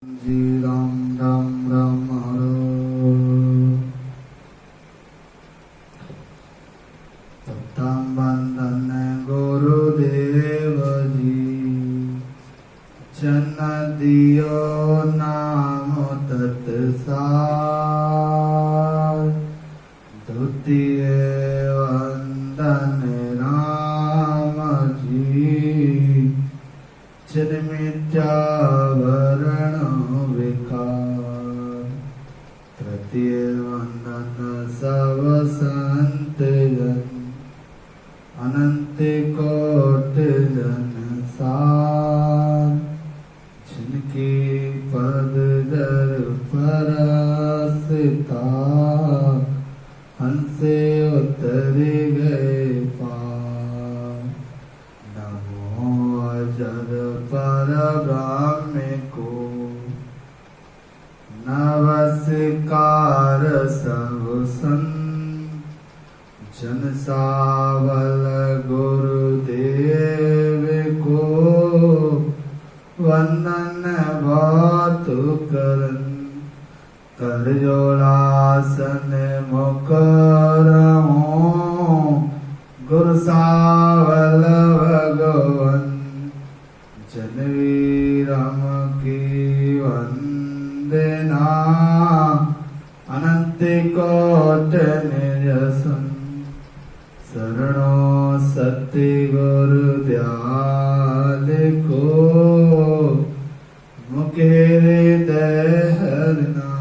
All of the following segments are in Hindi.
जी राम राम राम हरो तम बंदन गुरुदेव जी चन दियो नाम तत्सार द्वितीय वंदन राम जी चिन मिथ्या वरण विकार तृतीय वंदन सब संत जन अनंत कोट जन सार जिनकी पद दर परसिता हंसे उतर गए पार नमो अजर पर ब्रह्म को नमस्कार सब संत जन सावल गुरुदेव को वंदन बहुत करन कर जोड़ासन मुकरमो गुरु सावल भगवन जनवीरम की वंदना अनंत कोट निरसन शरणो सत्य गुरु दयाल को मुखेरे दहरना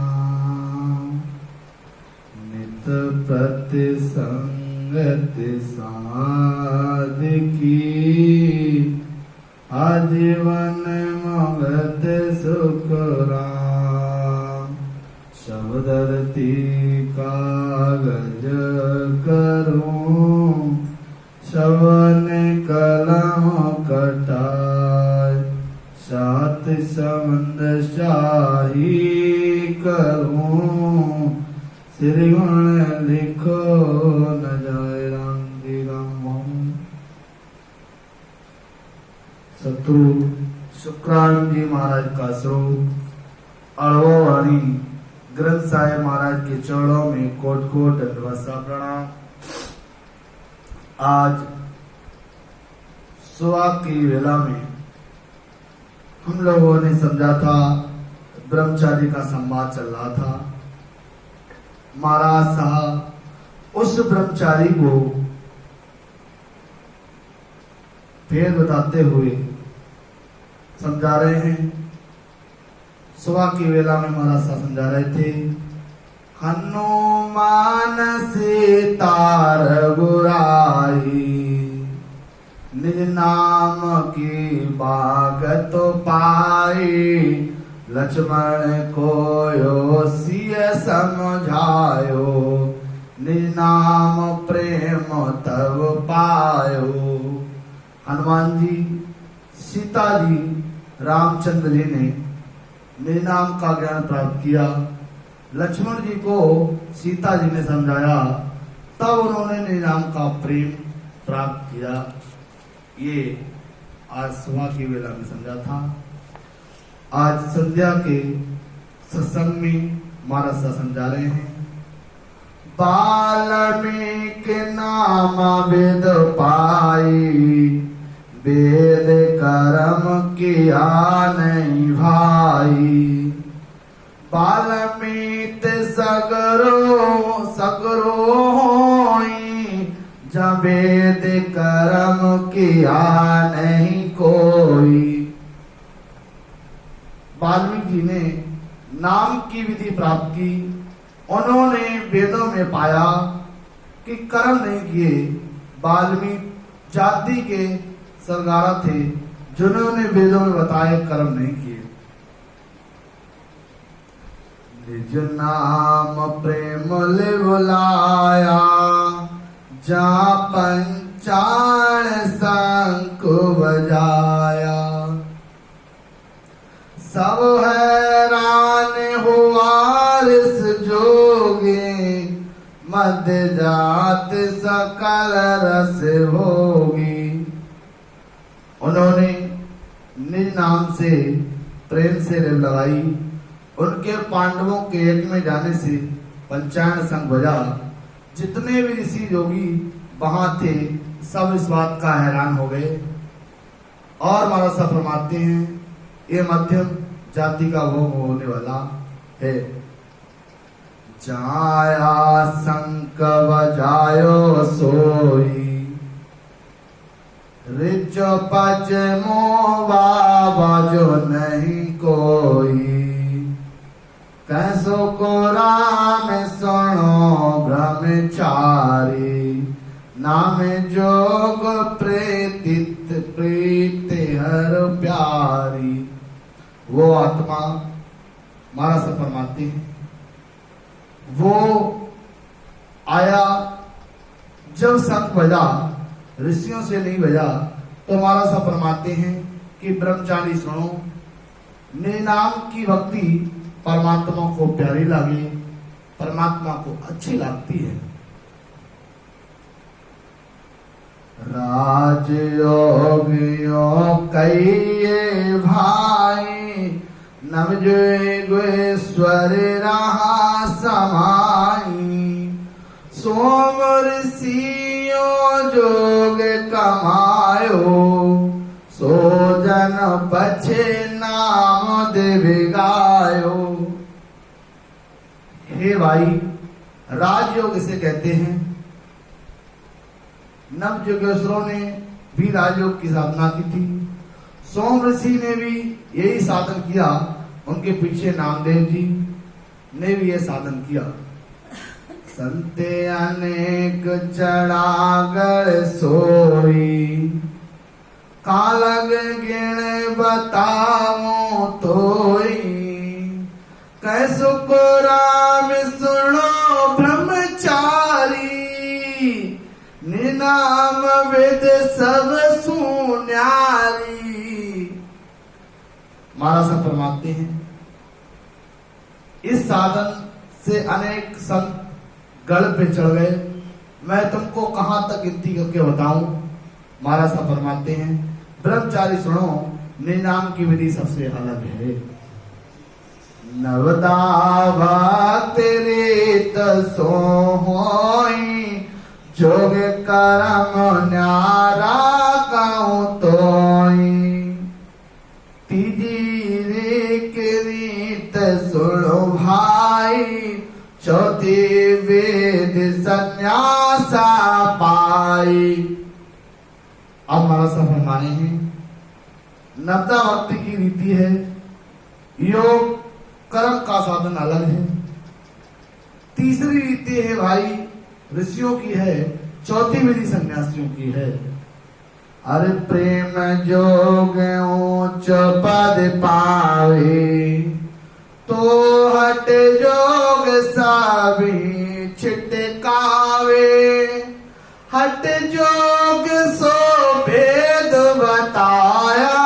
नित प्रति संगत साधकी आजीवन मगत सुख राम शब्दरती कागज करूं श्रवण कलम कटाय सात समंद शाही करूं श्री गुण लिखो न जाए राम जी राम शत्रु शुक्रानंद जी महाराज का स्वरूप अड़वो वाणी ग्रंथ साहेब महाराज के चरणों में कोट कोट दंडवत सा प्रणाम। आज सुबह की वेला में हम लोगों ने समझा था ब्रह्मचारी का संवाद चल रहा था। महाराज साहब उस ब्रह्मचारी को भेद बताते हुए समझा रहे हैं। सुबह की वेला में महाराज साहब समझा रहे थे हनुमान सीतार बुराई निज नाम की बागत पाई लक्ष्मण को यो सिय समझायो निज नाम प्रेम तब पायो। हनुमान जी सीता जी रामचंद्र जी ने निज नाम का ज्ञान प्राप्त किया। लक्ष्मण जी को सीता जी ने समझाया तब उन्होंने निज नाम का प्रेम प्राप्त किया। ये आज सुबह की वेला में समझा था। आज संध्या के सत्संग में महाराज साहब समझा रहे हैं वाल्मीकि नाम वेद पाई वेद कर्म किया नहीं भाई वाल्मीकि सगरो सगरो होई जब वेद कर्म किया नहीं कोई। वाल्मीकि जी ने नाम की विधि प्राप्त की। उन्होंने वेदों में पाया कि कर्म नहीं किए। वाल्मीकि जाति के सरदारा थे जिन्होंने वेदों में बताए कर्म नहीं किए। निज नाम प्रेम ले बुलाया जा पंचाण शंख बजाया सब हैरान हुआ ऋष जोगे मध्य जात सकल रस भोगी। उन्होंने निज नाम से प्रेम से रेव लगाई। उनके पांडवों के यज्ञ में जाने से पंचायन संग बजा। जितने भी ऋषि योगी वहां थे सब इस बात का हैरान हो गए। और महाराज साहब फरमाते हैं ये मध्यम जाति का भोग होने वाला है। जाया शंख बजायो सोई, रिच पच मोवा बाजो नहीं कोई। कैसो को राम सुनो ब्रह्मचारी, नाम जोग प्रेतित प्रीत हर प्यारी। वो आत्मा महाराज से फरमाते हैं वो आया जब शंख बजा, ऋषियों से नहीं बजा, तो महाराज साहब फरमाते हैं कि ब्रह्मचारी सुनो, मेरे नाम की भक्ति परमात्मा को प्यारी लगे, परमात्मा को अच्छी लगती है। राजयोगियों कई भाई, नवजुगेश्वर रहा समाई। सोम ऋषियों जोग कमायो, सो जन पछे नाम देव गायो। हे भाई, राजयोग इसे कहते हैं। नवजुगेश्वरों ने भी राजयोग की साधना की थी। सोम ऋषि ने भी यही साधन किया। उनके पीछे नामदेव जी ने भी यह साधन किया। संते अनेक चढ़ागर सोई, कालग गिण बताओ तोई। कैसो को राम सुनो ब्रह्मचारी, निनाम वेद सब सुन्यारी। महाराज साहब फरमाते हैं इस साधन से अनेक संत गढ़ पे चढ़ गए। मैं तुमको कहां तक गिनती करके बताऊं। महाराज साहब फरमाते हैं ब्रह्मचारी सुनो, निनाम की विधि सबसे अलग है। नवदा भक्त रीत सो होई, जोग करम न्यारा कहूं तोई। तीजी रीत सुनो भाई, चौथी वेद संन्यासा पाई। अब हमारा सफर माने हैं नवदा भक्ति की रीति है। योग कर्म का साधन अलग है। तीसरी रीति है भाई ऋषियों की है। चौथी विधि सन्यासियों की है। अरे प्रेम जोग ऊंच पद पावे, तो हट जोग सभी छिटकावे। हट जोग सो भेद बताया,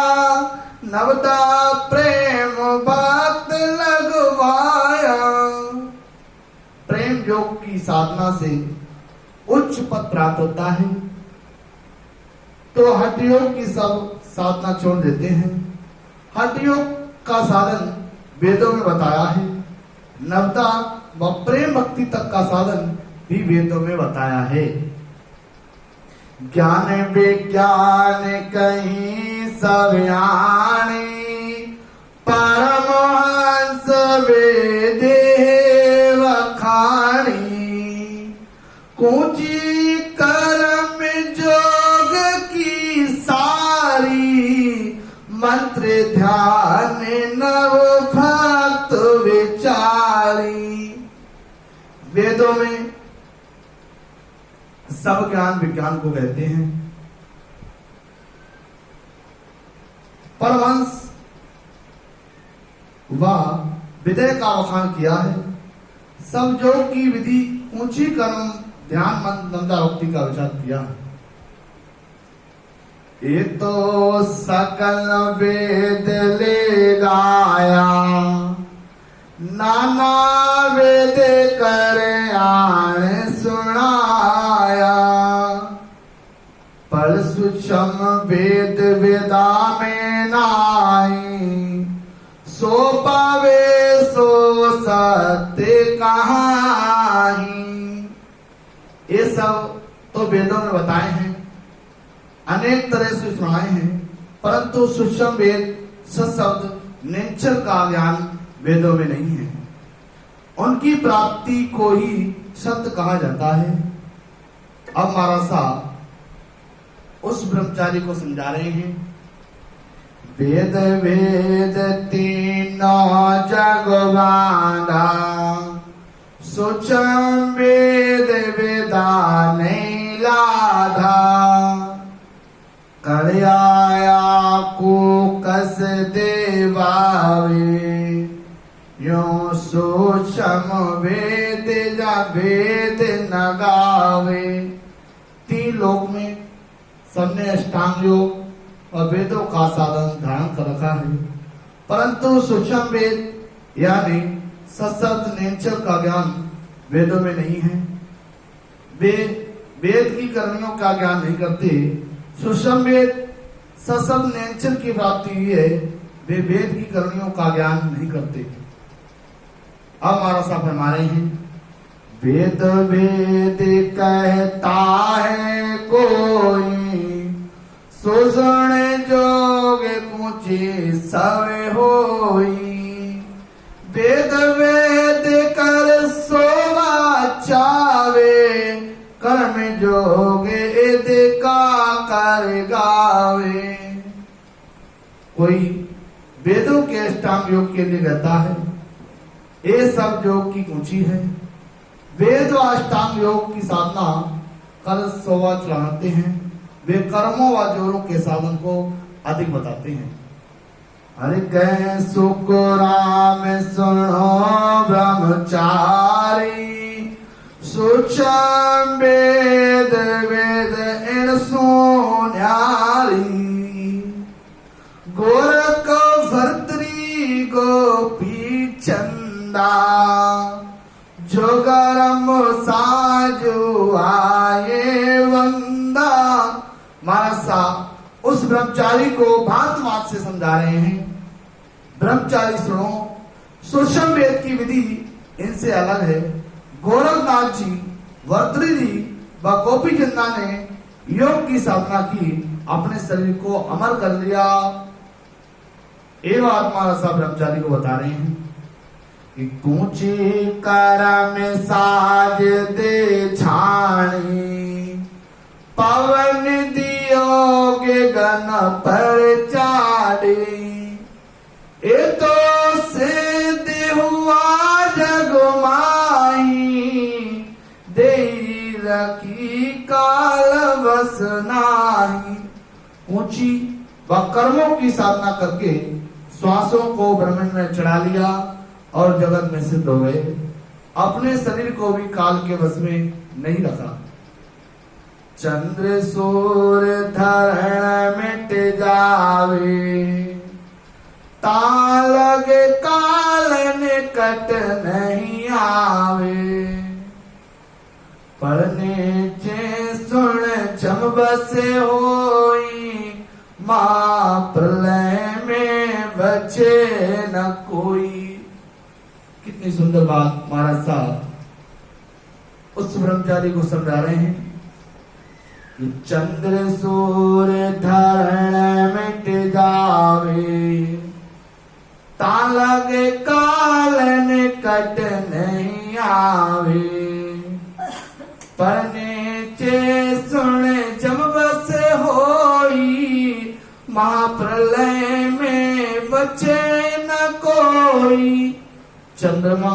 नवदा प्रेम भक्त लगवाया। प्रेम योग की साधना से उच्च पद प्राप्त होता है, तो हठ योग की सब साधना छोड़ देते हैं। हठ योग का साधन वेदों में बताया है। नवदा व प्रेम भक्ति तक का साधन भी वेदों में बताया है। ज्ञान विज्ञान कहीं सव्याणी, परमहंस वेदे वखाणी। कूची कर्म जोग की सारी, मंत्र ध्यान नव भक्त विचारी। वेदों में सब ज्ञान विज्ञान को कहते हैं। परमहंस व विदय का वखान किया है। सब योग की विधि ऊंची कर्म ध्यान मंद नंदा भक्ति का विचार किया है। ये तो सकल वेद ले गाया, नाना वेद कर आण सुनाया। पर सूक्ष्म वेद वेदा में नाई, सत्य कहाही। ये सब तो वेदों में बताए हैं, अनेक तरह से सुनाए हैं, परंतु सूक्ष्म वेद सशब्द निश्चल का ज्ञान वेदों में नहीं है। उनकी प्राप्ति को ही सत्य कहा जाता है। अब महाराज साहब उस ब्रह्मचारी को समझा रहे हैं। वेद वेद तीनों जग बांधा, सूक्ष्म वेद वेदा नहीं लाधा। कड़ियाया को कस देवावे, यो सूक्ष्म वेद जा वेद न गावे। तीन लोक में सबने अष्टांग योग और वेदों का साधन धारण कर रखा है, परंतु सूक्ष्म वेद यानी सशब्द निश्चल का ज्ञान वेदों में नहीं है। वे वेद की करणियों का ज्ञान नहीं करते। सूक्ष्म वेद सशब्द निश्चल की प्राप्ति हुई है, वे वेद की करणियों का ज्ञान नहीं करते। अब हमारा सा फरमा रहे हैं। वेद वेद कहता है कोई, सुन जोग पूछे सवे होई। वेद वेद कर सोवा चावे, कर्म जोगे का कर गावे। कोई वेदों के अष्टांग योग के लिए रहता है, ये सब योग की कुंची है। वेद व अष्टांग योग की साधना कर सोवा चलाते हैं, वे कर्मों व जोरों के साधन को अधिक बताते हैं। हरि कह सुख राम सुनो ब्रह्मचारी, सूक्ष्म वेद वेद इन सुन्यारी। गोरख भर्तरी गोपी चंदा, जोगरम साजु आए वंदा। महाराज उस ब्रह्मचारी को भांत भांत से समझा रहे हैं। ब्रह्मचारी सुनो, सूक्ष्म वेद की विधि इनसे अलग है। गोरखनाथ जी, वर्तरी जी व गोपी चंदा ने योग की साधना की, अपने शरीर को अमर कर लिया। ये बात महाराज साहब ब्रह्मचारी को बता रहे हैं कि कूची करम साज दे छाणी, पवन दियोगे गन पर चाड़ी। ए तो सिद्ध हुआ जग माही, दे रखी काल बस नाही। ऊंची व कर्मों की साधना करके श्वासों को ब्रह्मांड में चढ़ा लिया और जगत में सिद्ध हो गए। अपने शरीर को भी काल के वश में नहीं रखा। चंद्र सूर्य धरण मिट जावे, तालग काल निकट नहीं आवे। पढ़ने चे सुन जम बसे होई, मां प्रलय में बचे न कोई। कितनी सुंदर बात महाराज साहब उस ब्रह्मचारी को समझा रहे हैं कि चंद्र सूर्य धरण मिट जावे, तालग काल निकट नहीं आवे। पढ़ने चे सुन जब बस होई, महाप्रलय में बचे न कोई। चंद्रमा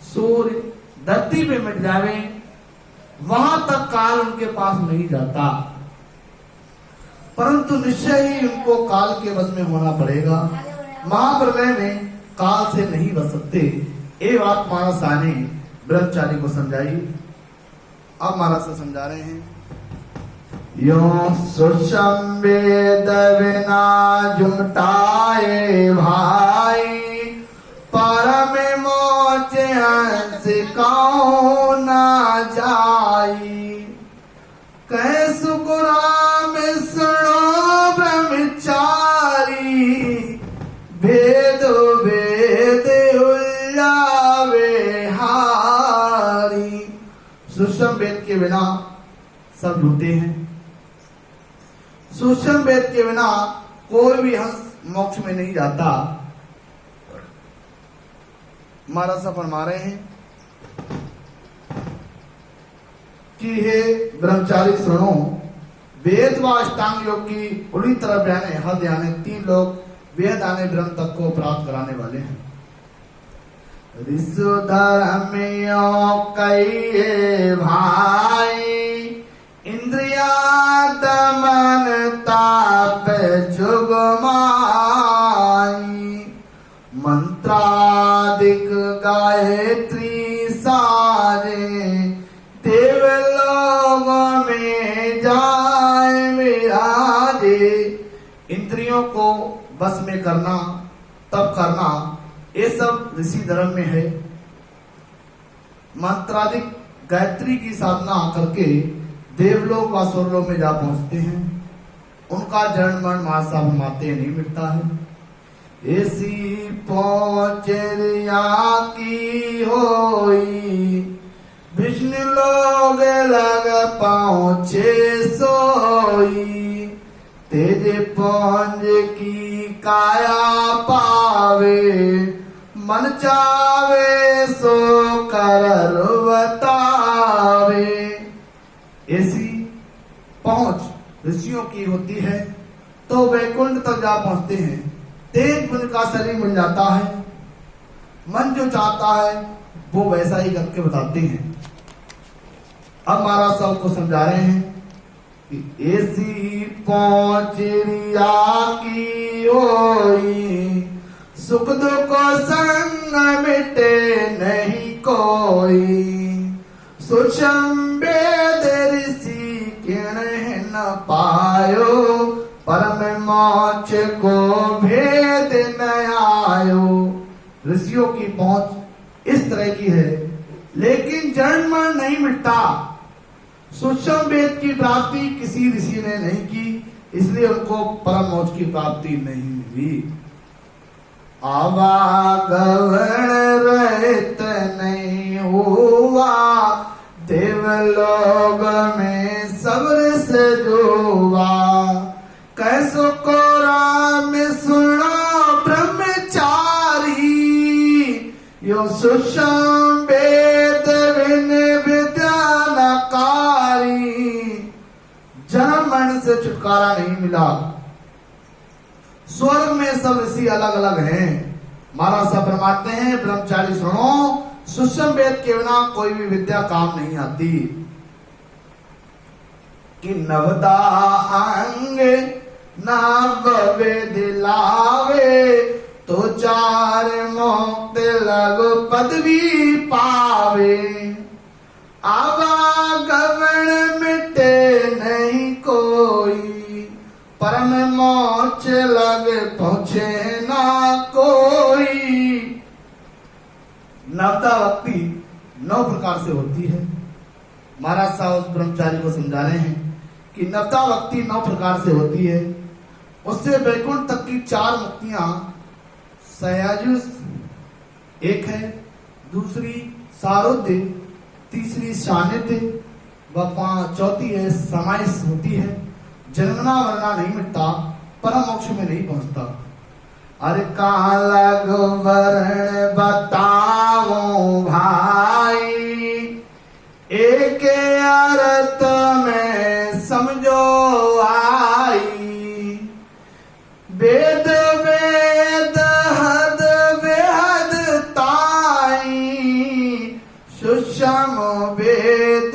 सूर्य धरती पे मिट जावे, वहां तक काल उनके पास नहीं जाता, परंतु निश्चय ही उनको काल के वश में होना पड़ेगा। महाप्रलय में काल से नहीं बच सकते। ये बात महाराज शाह ने ब्रह्मचारी को समझाई। अब महाराज से समझा रहे हैं। यो सूक्ष्म वेद बिना जुमटाए भाई, परम मोच हंस कौ न जाई। कह सुकुराम सुनो ब्रह्मचारी, भेद भेद उलझावे सूक्ष्म वेद के बिना सब झूठे हैं। सूक्ष्म वेद के बिना कोई भी हंस मोक्ष में नहीं जाता। महाराज साहब फरमा रहे हैं कि हे ब्रह्मचारी सुनो, वेद व अष्टांग योग की पूरी तरह बयाने हद यानी 3 लोग वेद आने ब्रह्म तक को प्राप्त कराने वाले हैं। ऋषु धर्मियों कई भाई, इंद्रिया दमन ताप जुगमाई, मंत्रादिक गायत्री सारे, देवलोक में जाए विराजे। इंद्रियों को बस में करना, तप करना, ये सब ऋषि धर्म में है। मंत्रादिक गायत्री की साधना करके देवलोक व स्वर्गलोक में जा पहुंचते हैं। उनका जन्म मरण महासाब माते नहीं मिटता है। ऐसी पहुंचरिया की होई, विष्णु लोग लग पहुंचे सोई, तेरे पौंज की काया पावे, मन चावे सो कर बतावे। ऐसी पहुंच ऋषियों की होती है तो वैकुंठ तक जा पहुंचते हैं। तेज पुण्य का शरीर मिल जाता है। मन जो चाहता है वो वैसा ही करके बताते हैं। अब महाराज साहब को समझा रहे हैं कि ऐसी पहुंचरिया की होई, सुख दुख संग मिटे नहीं कोई, सूक्ष्म वेद ऋषि किण न पायो, परम मोक्ष को भेद न आयो। ऋषियों की पहुंच इस तरह की है, लेकिन जन्म मरण नहीं मिटता। सूक्ष्म वेद की प्राप्ति किसी ऋषि ने नहीं की, इसलिए उनको परम मोक्ष की प्राप्ति नहीं हुई। आवागमन रहित नहीं हुआ, देवलोक में सब्र से जुआ, कैसो को राम सुना ब्रह्मचारी, यो सूक्ष्म वेद बिन विद्या नकारी। जन्म मरण से छुटकारा नहीं मिला। स्वर्ग में सब ऋषि अलग अलग हैं। महाराज साहब फरमाते हैं, ब्रह्मचारी सुनो, सूक्ष्म वेद के बिना कोई भी विद्या काम नहीं आती। कि नवदा अंग नव वेद लावे, तो 4 मोक्ष लगो पदवी पावे। आवागमन मिटे नहीं कोई, परम मोक्ष लग पहुंचे ना कोई। नवता भक्ति 9 प्रकार से होती है। महाराज साहब उस ब्रह्मचारी को समझा रहे हैं कि नवता भक्ति 9 प्रकार से होती है। उससे वैकुंठ तक की 4 मुक्तियां, सयाजुष एक है, दूसरी सारोध्य, तीसरी सानिध्य व 4थी है समाइस होती है। जन्मना मरना नहीं मिटता, परम मोक्ष में नहीं पहुंचता। अरे काला वर्ण बताओ भाई, एक अर्थ में समझो आई। वेद वेद हद बेहद ताई, सूक्ष्म वेद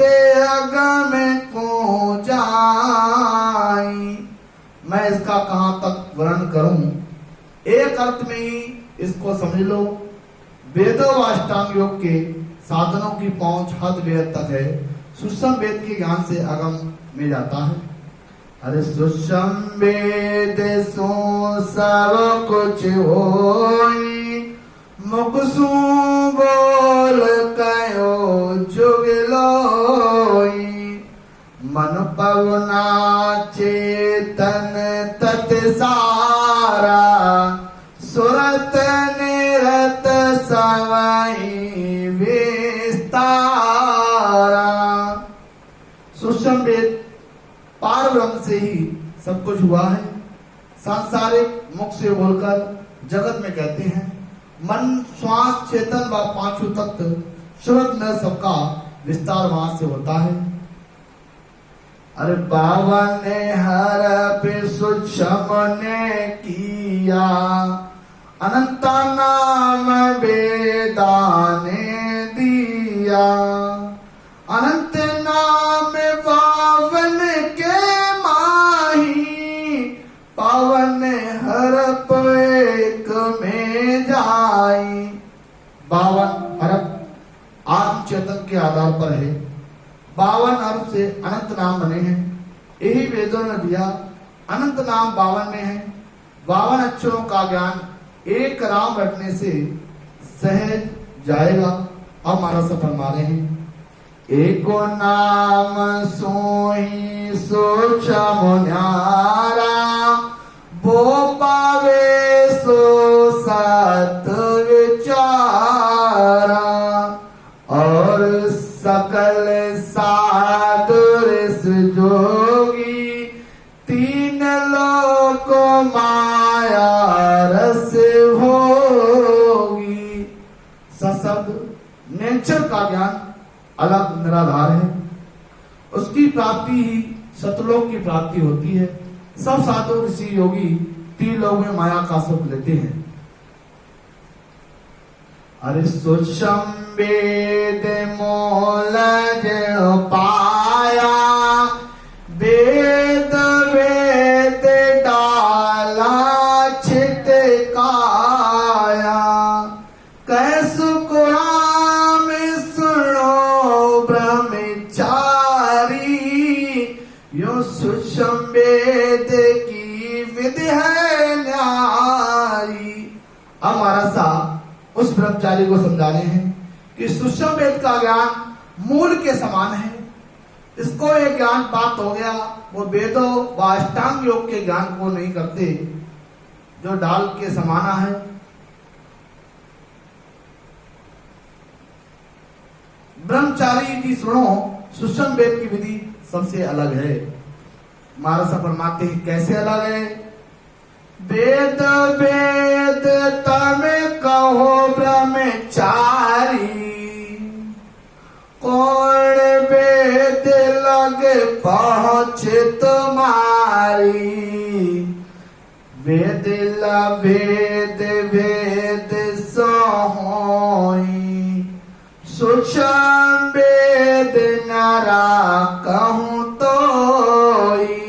अगम को जाई। मैं इसका कहां तक वर्णन करूं, एक अर्थ में ही इसको समझ लो। वेदों व अष्टांग योग के साधनों की पहुंच हद वेद तक है। सूक्ष्म वेद के ज्ञान से अगम में जाता है। अरे सूक्ष्म वेद सो सब कुछ होई, मुख सु बोल कयो जुगलोई। मन पवना चेतन तत सारा, सुरत निरत सवई विस्तारा। सब कुछ हुआ है। सांसारिक मुख से बोलकर जगत में कहते हैं मन, श्वास, चेतन व पांचों तत्व शुद्ध में सबका विस्तार वहां से होता है। अरे बावन ने हर पे सूक्ष्म ने किया, अनंता नाम वेदाने दिया। अनंत नाम पावन के माही, पावन हर एक में जाई। बावन हरप आत्म चेतन के आधार पर है। 52 अर्थ से अनंत नाम बने हैं, यही वेदों ने दिया। अनंत नाम 52 में है। 52 अक्षरों का ज्ञान एक राम रटने से सहज जाएगा। अब हमारा सफर मारे हैं। एको नाम सोई सूक्ष्म न्यारा, वो पावे सो सत विचारा। और सकल साधुर जोगी, तीन लोक माया रस भोगी। सशब्द नेचर का ज्ञान अलग निराधार है, उसकी प्राप्ति ही सतलोक की प्राप्ति होती है। सब साधु ऋषि योगी तीन लोग में माया का सुख लेते हैं। अरे सूक्ष्म वेद मोल जो पाया, वेद वेद डाला छिटकाया। कैसु कुराम सुनो ब्रह्मचारी, यो सूक्ष्म वेद की विधि है न्यारी। हमारा सा उस ब्रह्मचारी को समझा रहे हैं कि सूक्ष्म वेद का ज्ञान मूल के समान है। इसको एक ज्ञान प्राप्त हो गया, वो वेदों व अष्टांग योग के ज्ञान को नहीं करते जो डाल के समाना है। ब्रह्मचारी जी सुनो, सूक्ष्म वेद की विधि सबसे अलग है। महाराज फरमाते हैं कैसे अलग है। वेद वेद तम कहो ब्रह्मचारी, कौन वेद लगे पहुंचे तुम्हारी। वेद ला वेद वेद सोई, सूक्ष्म वेद नारा